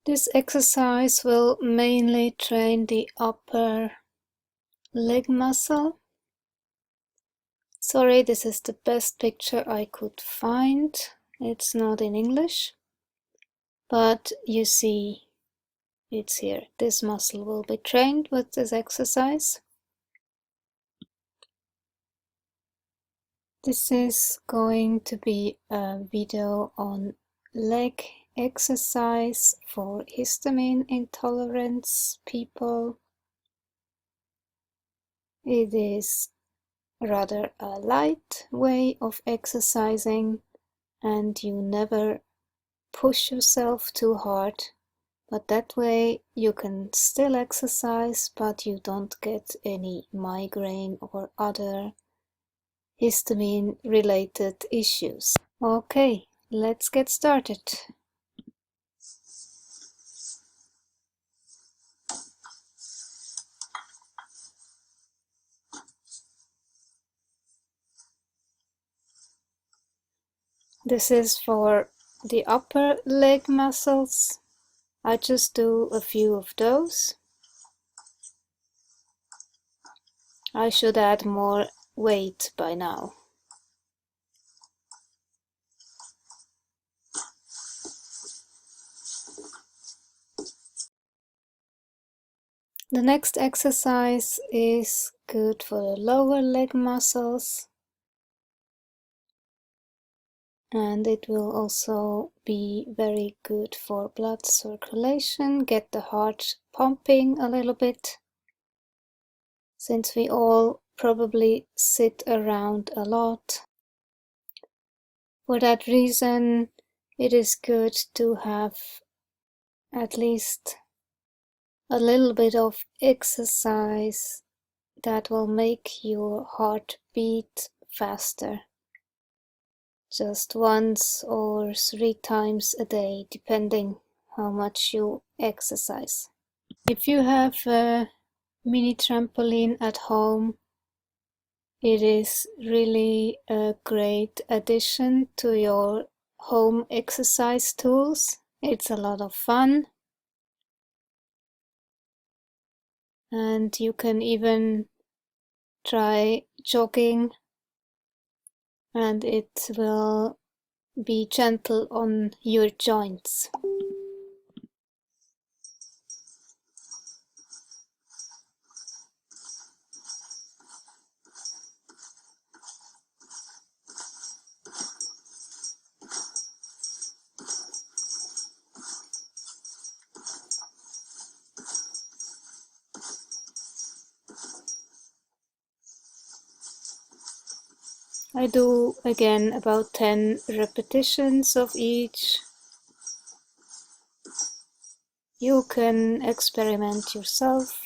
This exercise will mainly train the upper leg muscle. Sorry, this is the best picture I could find. It's not in English, but you see it's here. This muscle will be trained with this exercise. This is going to be a video on leg exercise for histamine intolerance people. It is rather a light way of exercising, and you never push yourself too hard, but that way you can still exercise, but you don't get any migraine or other histamine related issues. Okay, let's get started. This is for the upper leg muscles. I just do a few of those. I should add more weight by now. The next exercise is good for the lower leg muscles, and it will also be very good for blood circulation, get the heart pumping a little bit, since we all probably sit around a lot. For that reason, it is good to have at least a little bit of exercise that will make your heart beat faster. Just once or 3 times a day, depending how much you exercise. If you have a mini trampoline at home, it is really a great addition to your home exercise tools. It's a lot of fun. And you can even try jogging, and it will be gentle on your joints. I do again about 10 repetitions of each. You can experiment yourself.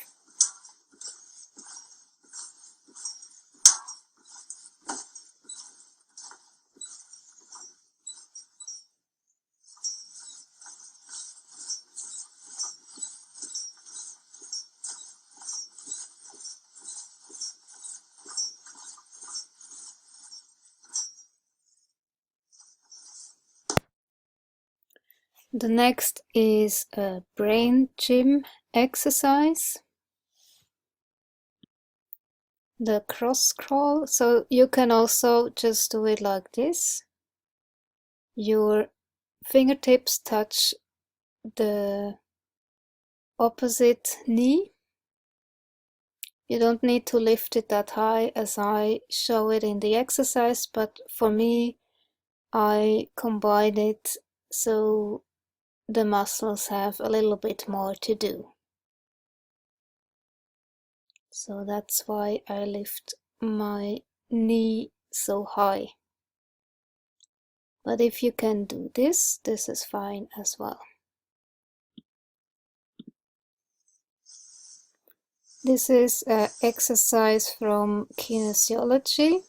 The next is a brain gym exercise, the cross crawl. So you can also just do it like this. Your fingertips touch the opposite knee. You don't need to lift it that high as I show it in the exercise, but for me, I combine it so the muscles have a little bit more to do. So that's why I lift my knee so high. But if you can do this, this is fine as well. This is an exercise from kinesiology.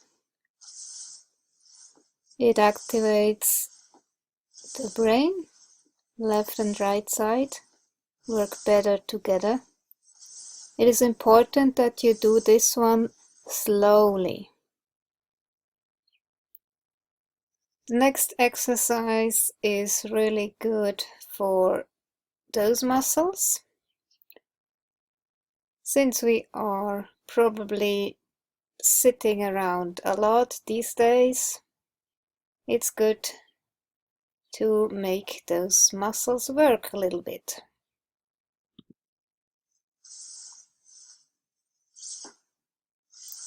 It activates the brain. Left and right side work better together. It is important that you do this one slowly. The next exercise is really good for those muscles. Since we are probably sitting around a lot these days, it's good to make those muscles work a little bit.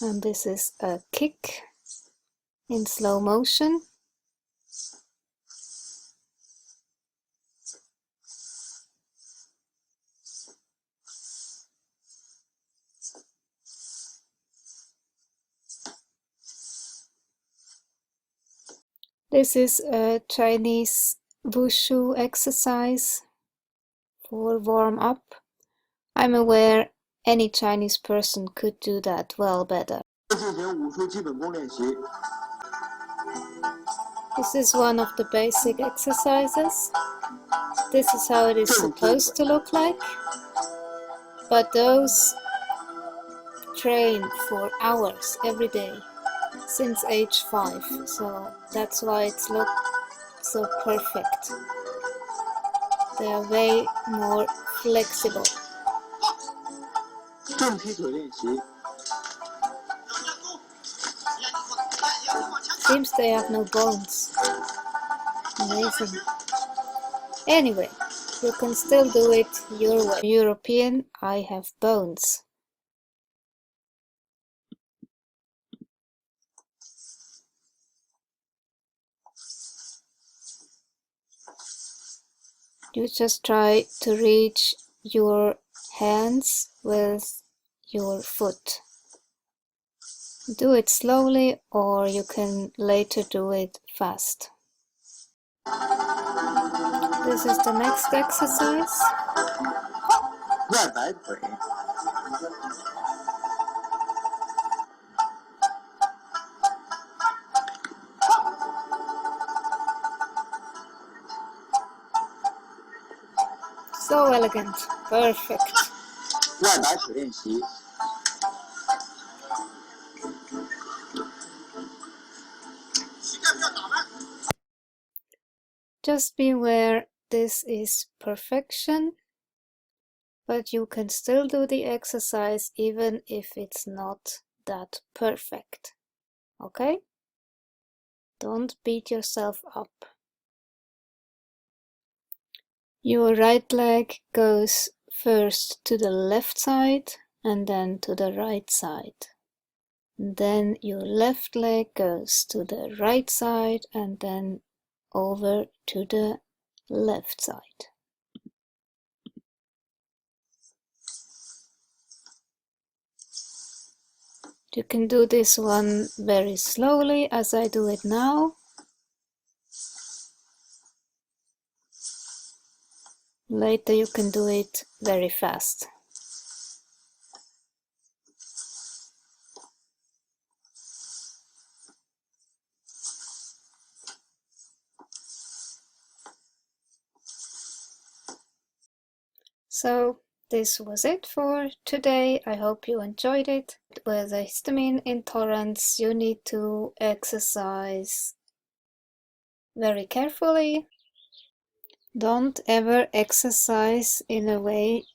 And this is a kick in slow motion. This is a Chinese wushu exercise for warm up. I'm aware any Chinese person could do that well better. This is one of the basic exercises. This is how it is supposed to look like. But those train for hours every day since age 5, so that's why it's look so perfect. They are way more flexible. Seems they have no bones. Amazing. Anyway, you can still do it your way. European, I have bones. You just try to reach your hands with your foot. Do it slowly, or you can later do it fast. This is the next exercise. So elegant, perfect. Just beware, this is perfection, but you can still do the exercise even if it's not that perfect. Okay? Don't beat yourself up. Your right leg goes first to the left side and then to the right side. Then your left leg goes to the right side and then over to the left side. You can do this one very slowly as I do it now. Later you can do it very fast. So this was it for today. I hope you enjoyed it. With a histamine intolerance, you need to exercise very carefully. Don't ever exercise in a way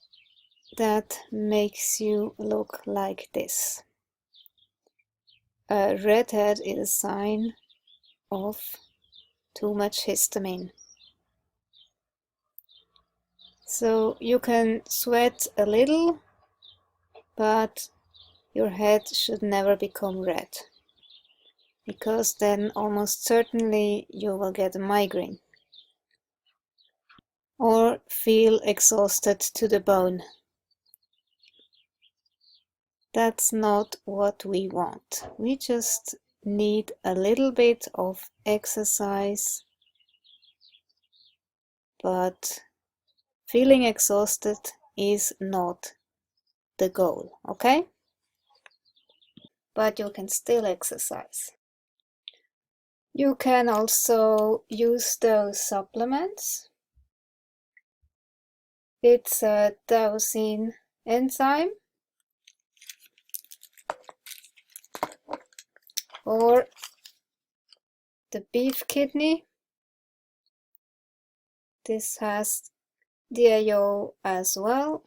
that makes you look like this. A redhead is a sign of too much histamine. So you can sweat a little, but your head should never become red, because then almost certainly you will get a migraine or feel exhausted to the bone. That's not what we want. We just need a little bit of exercise, but feeling exhausted is not the goal, okay? But you can still exercise. You can also use those supplements. It's a tyrosine enzyme or the beef kidney. This has DIO as well.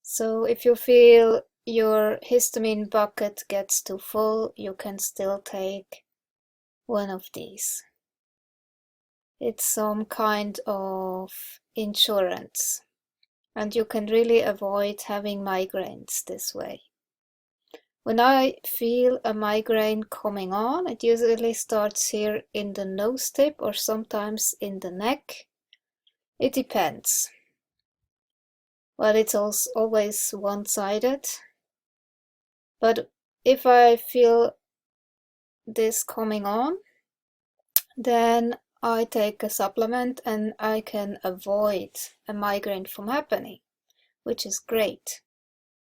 So if you feel your histamine bucket gets too full, you can still take one of these. It's some kind of insurance, and you can really avoid having migraines this way. When I feel a migraine coming on, it usually starts here in the nose tip or sometimes in the neck. It depends. Well, it's also always one-sided. But if I feel this coming on, then I take a supplement and I can avoid a migraine from happening, which is great.